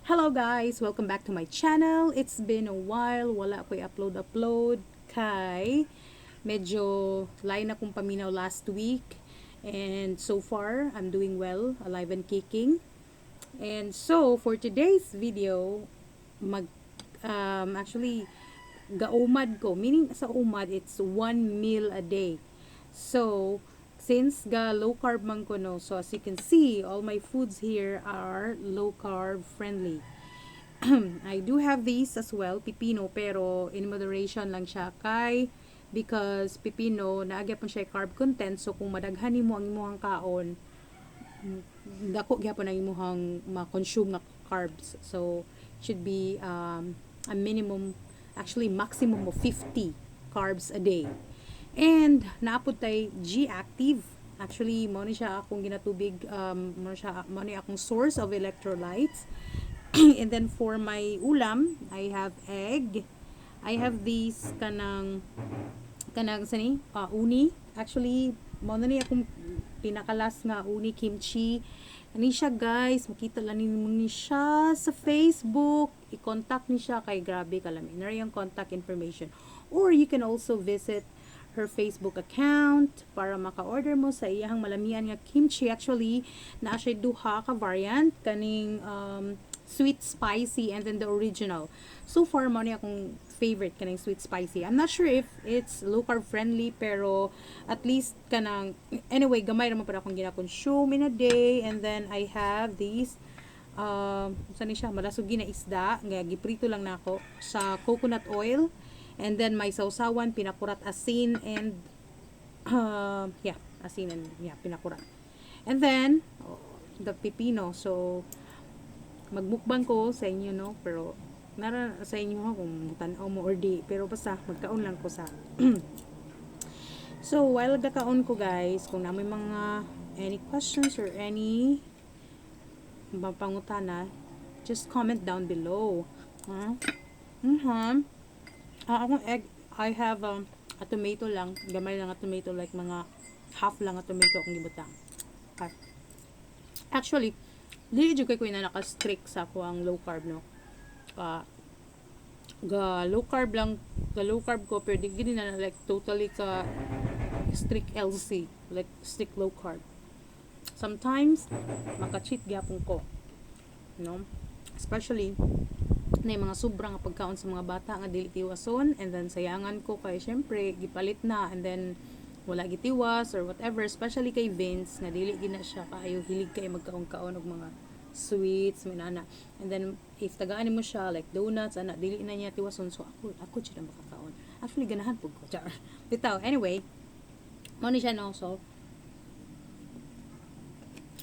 Hello guys! Welcome back to my channel. It's been a while. Wala ko i-upload kay medyo lain akong paminaw last week. And so far, I'm doing well, alive and kicking. And so, for today's video, actually, ga-OMAD ko. Meaning sa OMAD, it's 1 meal a day. So, since ga low carb man ko no, so as you can see, all my foods here are low carb friendly. I do have these as well, pipino, pero in moderation lang siya kay because pipino naagya pa siya carb content, so kung madaghan nimo ang imong kaon, dako gyapon ang imong ma-consume na carbs. So should be a minimum, actually maximum of 50 carbs a day. And naapod tay G Active. Actually, mo ni siya akong ginatubig, mo ni akong source of electrolytes. And then for my ulam, I have egg. I have these sani uni. Actually, mo na ni akong pinakalas nga uni kimchi. Ani siya guys, makita lang ni siya sa Facebook. I-contact ni siya kay grabe kalami. Nara yung contact information. Or you can also visit her Facebook account para maka-order mo sa iyang malamian nga kimchi. Actually, naa siya duha ka variant kaning sweet spicy and then the original. So far mo ni akong favorite kaning sweet spicy. I'm not sure if it's low carb friendly, pero at least kanang anyway gamay ra man para akong gina-consume in a day. And then I have these saan siya malasugi na isda nga giprito lang nako sa coconut oil. And then my sausawan, pinakurat asin and asin and pinakurat. And then the pipino. So magmukbang ko sa inyo no, pero nara sa inyo ha kung tan-aw mo or di, pero basta magkaon lang ko sa so while gakaon ko guys, kung na may mga any questions or any pangutana, just comment down below. Akong egg, I have a tomato lang, gamay lang a tomato, like mga half lang a tomato akong gibutang. Okay. Actually, dili jud kay ko na naka-strict sa ako ang low carb no. Low carb lang, low carb ko, pero di gini na like totally ka strict LC, like strict low carb. Sometimes maka-cheat gyapon ko, no? Especially na mga sobrang pagkaon sa mga bata nga dili tiwason, and then sayangan ko kay syempre gipalit na, and then wala gitiwas or whatever, especially kay Vince nga dili gina siya kaayo hilig kay magkaon-kaon og mga sweets minana. And then if tagaan mo siya like donuts ana, dili na niya tiwason, so ako siya makakaon. Actually ganahan pud ko char bitaw. Anyway, mo ni siya no, so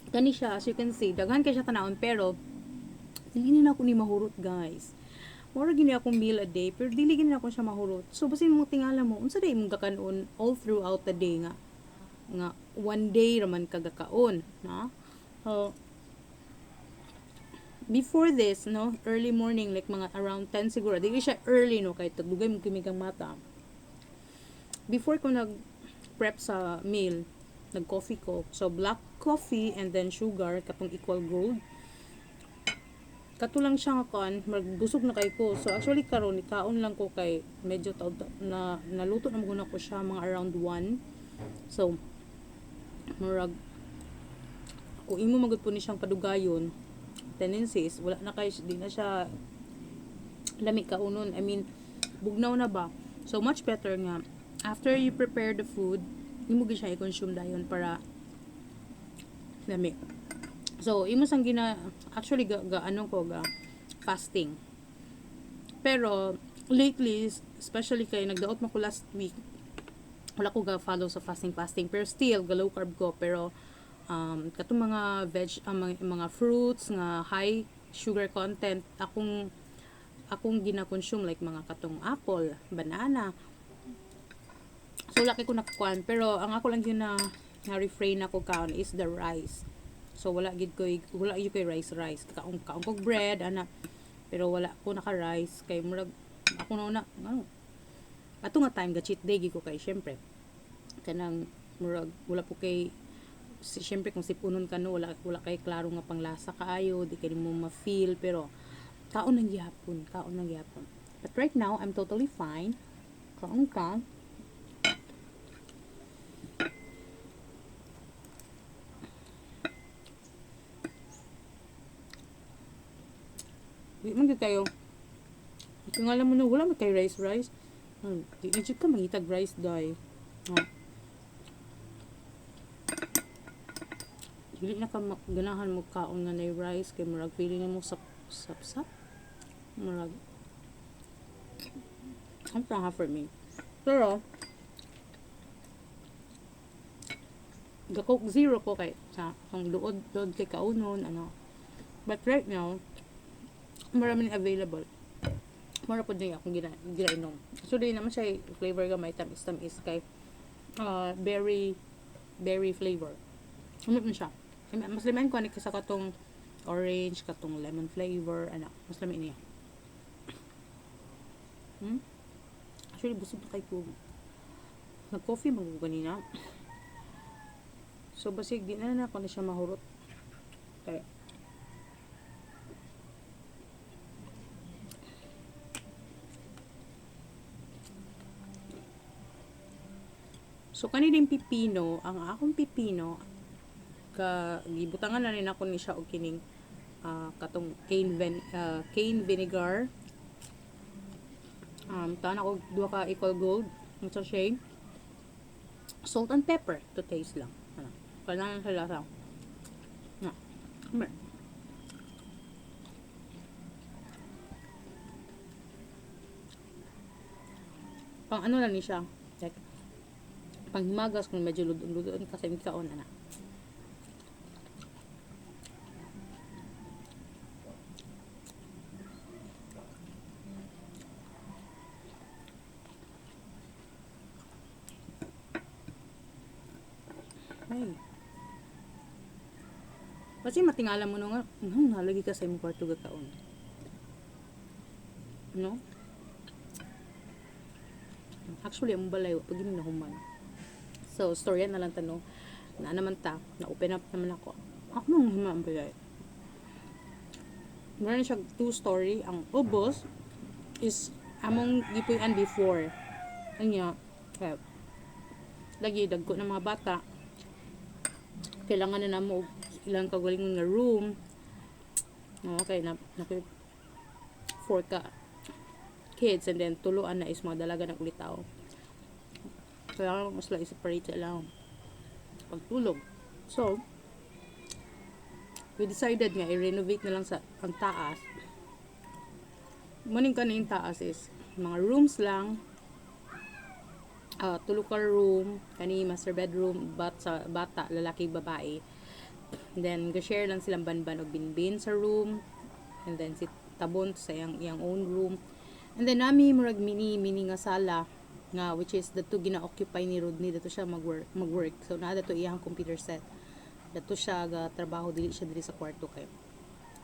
kani siya as you can see daghan kay siya tanawon, pero dili na ako ni mahurot guys. Mura gini akong meal a day, pero dili gini ako siya mahurot. So basin mo tingala mo unsa day imong gakanon all throughout the day nga one day raman kagakaon na. Before this no, early morning like mga around 10 siguro, dili siya early no kay tagdugay mo kimigang mata. Before ko nag prep sa meal, nag coffee ko, so black coffee and then sugar katong equal gold. Kato lang siya nga kon, magbusog na kay ko. So actually karon kaon lang ko kay medyo na naluto na muna ko siya mga around 1. So murag kung imo magud po ni siyang padugayon, tendencies wala na kay di na siya lami kaunon. I mean bugnaw na ba. So much better nga after you prepare the food, imo gyud siya i-consume dayon para lami. So, imo sang actually ga fasting. Pero lately, especially kay nagdaot man ko last week, wala ko ga follow sa fasting, pero still ga low carb ko, pero katong mga mga fruits nga high sugar content akong gina-consume, like mga katong apple, banana. So laki ko nakukuan, pero ang ako lang yun na refrain ako kaon is the rice. So wala gid koy rice kaon kog bread ana, pero wala ko naka rice kay murag ako na ato nga time ga cheat day gid ko kay syempre kanang murag wala po kay syempre kung sipunon ka no, wala kay klaro nga panglasa kaayo, di kay mo ma-feel, pero kaon ng gihapon, kaon ng gihapon. But right now, I'm totally fine. Kaon ka. Di man gyud kayo. Kung alam mo na, wala man kay rice. Di na ka mangitag rice, day. Dili na ka ganahan mo kaon nga na rice, kay murag feeling mo sap. Murag. Ang praha for me. Pero, gakok zero ko kay sa ang luod kay kaunon, ano. But right now, marami available. Mara po din akong ginainom. So, di naman siya flavor gamay, tamis kay berry flavor. Ano na siya? Mas liman ko sa katong orange, katong lemon flavor, ano. Mas lamin niya. Actually, busog na kay ko. Nag-coffee mag ganina. So, basig, di na ako na siya mahurot. Kaya, so, kanilang pipino, ang akong pipino, gibutangan na rin ako ni siya o kining katong cane vinegar. Taan ako duha ka equal gold, ang sachet. Salt and pepper to taste lang. Kailangan sa lasa. Pang ano lang ni siya. Like, panghimagas kung medyo ludon kasi may kaon na. Ay. Kasi matingala mo nga, nalagi ka sa imong kwarto ga kaon. No? Actually, ang balay, pag yun nahuman. So, storya na lang tanong. Na naman ta, na-open up naman ako. Ako nung hima ang balay. Meron siya 2-story. Ang ubos is among gipuyan before. Anya, lagi dagko ng mga bata. Kailangan na mo ilang kagaling nga room. Okay, na 4 ka kids and then tuluan na is mga dalaga ng ulitaw. Kaya mas lang i-separate lang pagtulog. So, we decided nga i-renovate na lang sa ang taas. Muning kanin taas is mga rooms lang. Tulukar room, kani master bedroom, sa bata, lalaki, babae. And then, ga-share lang silang banban o binbin sa room. And then, si tabon sa iyang own room. And then, nami murag mini nga sala nga which is dato gina-occupy ni Rodney, dato siya mag-work. So na dato iyang computer set, dato siya ga trabaho, dili siya diri sa kwarto kay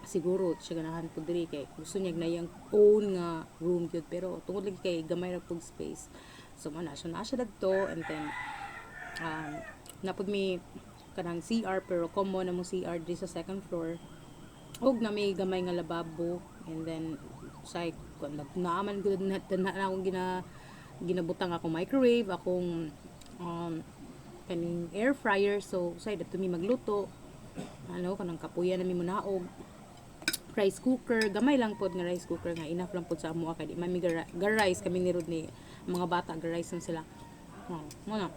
siguro siya ganahan pud diri kay gusto niya na iyang own nga room gyud, pero tungod lagi kay gamay ra pug space. So na siya dagto. And then napud mi kanang CR, pero common na mo CR diri sa second floor, og na may gamay nga lababo. And then say kun naaman gud na akong ginabutang akong microwave, akong kaning air fryer. So say dato mi magluto, ano kanang kapuya na mi munaog. Rice cooker, gamay lang pod nga rice cooker nga enough lang pod sa amo kay di man mi rice kami ni Rodney, mga bata rice lang sila. Muna.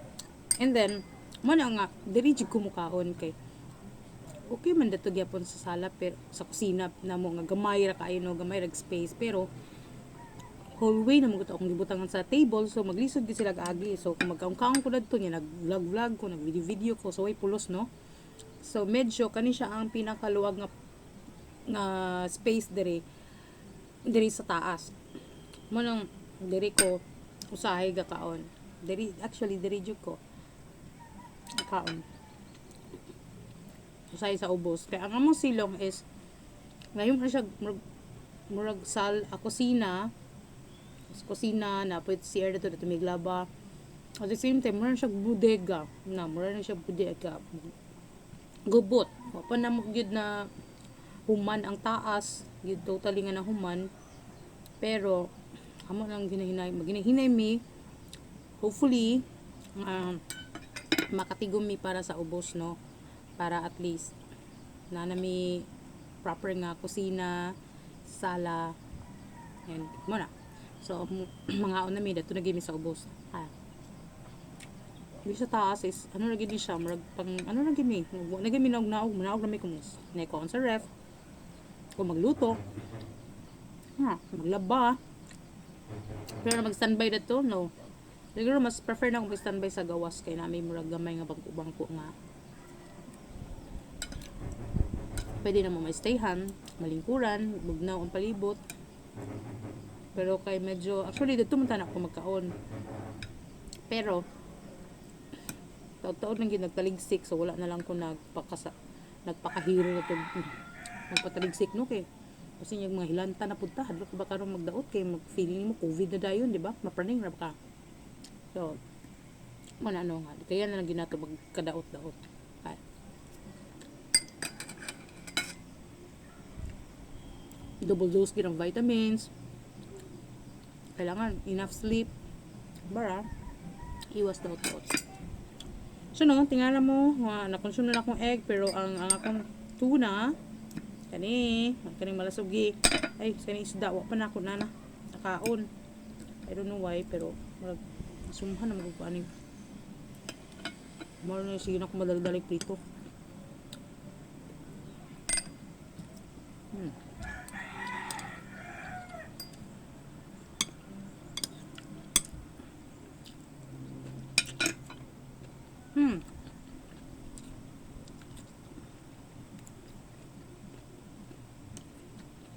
And then muna nga diri jud ko mukaon kay okay man dato gyapon sa sala, pero sa kusina na mo nga gamay ra kaayo, no, gamay ra space, pero hallway na mo akong gibutangan sa table. So maglisod gid sila agi. So kung magkaon ko dadto niya, nag-vlog ko, nag-video ko, so way pulos, no. So medyo kani siya ang pinakaluwag nga space diri sa taas. Mo nang diri ko usahay ga kaon. Diri actually diri jud ko kaon. Usahay sa ubos. Kaya ang among silong is ngayon na siya murag kusina na pwede CR dito may glaba. At the same time, mura siya bodega. Mura na siya bodega. Gubot. Wapa na mo gyud na human ang taas, yun totally nga na human. Pero amo lang ginahinay mi, hopefully makatigom mi para sa ubos, no, para at least na nami proper nga kusina, sala, and mo na. So mga una mi dato na gimi sa ubos. Di sa taas is ano lagi din siya, murag pang ano lagi mi, lagi mi naog na mi kumus. Naiko sa ref, kung magluto, maglaba. Pero mag-standby dito, no. Siguro mas prefer na kung mag-standby sa gawas kay namin murag gamay nga bangko-bangko nga. Pwede na mo ma-stayhan, malingkuran, bugnaw ang palibot. Pero kay medyo, actually dito man tanak ko magkaon. Pero taon-taon lang nagtaligsik, so wala na lang ko nagpakahiro na to, nagpataligsik, no, kay kasi yung mga hilanta na punta hadlok ba karon magdaot kay mag-feeling mo COVID na dayon, di ba? Mapraning ra ka. So man ano nga, kaya na lang ginato magkadaot-daot. Double dose gid ng vitamins. Kailangan enough sleep. Bara, iwas daot-daot. So no, tingala mo, na-consume na akong egg, pero ang akong tuna, kaning malasugi, ay, kaning isda, wa pa na ako nakaon. I don't know why, pero sumhan na magpapanig. Moro na sige na ako madali-dali prito.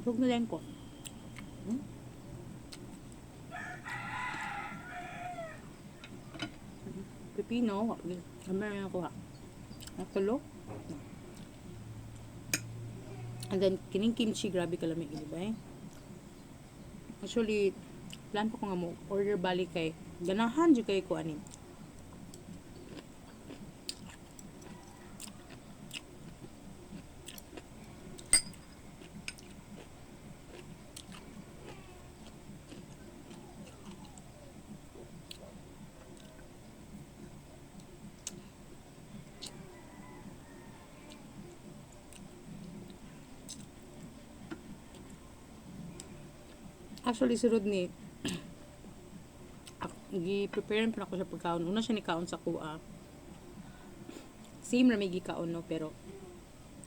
Huwag na din ko. Pipino, meron ako ha. Natulo. And then, kining kimchi, grabe kalamig, di ba eh? Actually, plan pa ko nga mo, order balik kay, ganahan dyan kayo ko anin. Actually, si Rodney, gi-prepare pa ako siya pagkaon. Una siya ni kaon sa kuha. Same na may gikaon, no? Pero,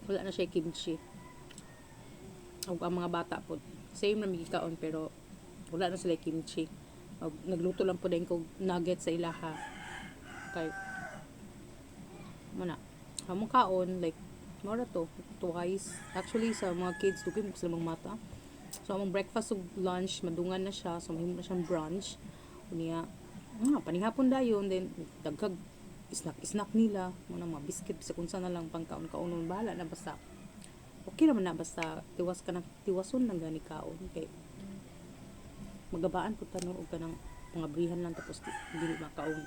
wala na siya kimchi. O ang mga bata po. Same na may gikaon, pero, wala na sila kimchi. Nagluto lang po din ko nugget sa ilaha. Kay, muna. Hamong kaon, like, mora to, twice. Actually, sa mga kids, dugay mo sila mga mata. So, among breakfast o lunch, madungan na siya. So, mahimo na siyang brunch. Kunya, panihapon dayon. Then, dagkag snack nila. Mga biscuit, sa kung saan na lang pang kaon-kaon. Bahala na basta. Okay naman na basta. Tiwason lang gani kaon. Okay. Magabaan po tanong o ka ng mga brihan lang tapos hindi makaon.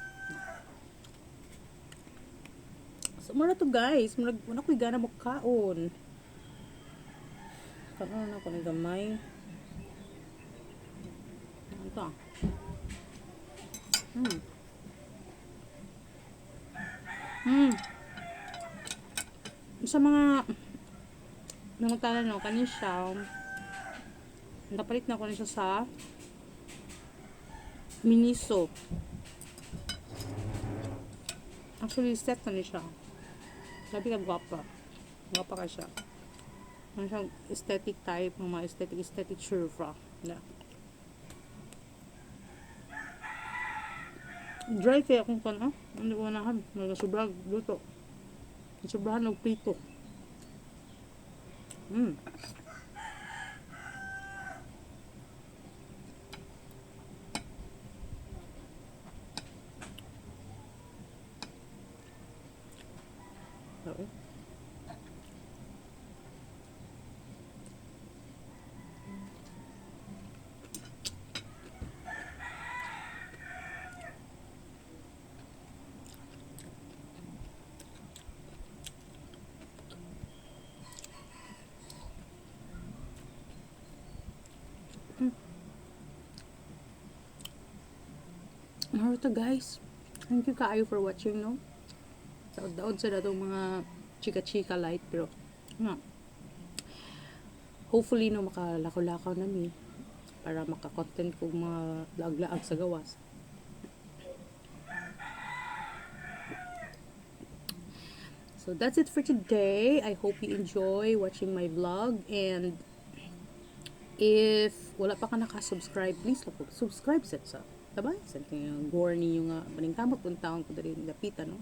So, muna to guys. Muna ko'y gana mo kaon. Karoon na ako ng gamay. Ano ito? Sa mga nanguntalan no, kanin siya. Napalit na ako niya sa Miniso. Actually, set na niya siya. Sabi ka gwapa. Gwapa ka siya. Ano siyang aesthetic type, mga aesthetic surfa. Yeah. Dry kaya kung hindi ko manahan. Sobrang luto. Sobrang nagprito. Okay. Naruto guys. Thank you kaayo for watching, no? Daod sa datong mga chika-chika light, pero nga, hopefully no makalakaw-lakaw na mi para maka-content ko mga laag-laag sa gawas. So that's it for today. I hope you enjoy watching my vlog, and if wala pa ka naka-subscribe, please subscribe sa diba? Sa gore ninyo nga maningkamot kung taong ko dali dapitan, no?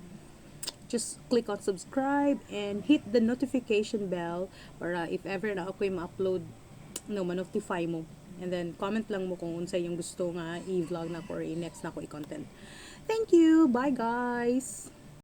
Just click on subscribe and hit the notification bell para if ever na ako'y ma-upload, no, ma-notify mo. And then comment lang mo kung unsa yung gusto nga i-vlog na ko or i-next na ko i-content. Thank you. Bye guys.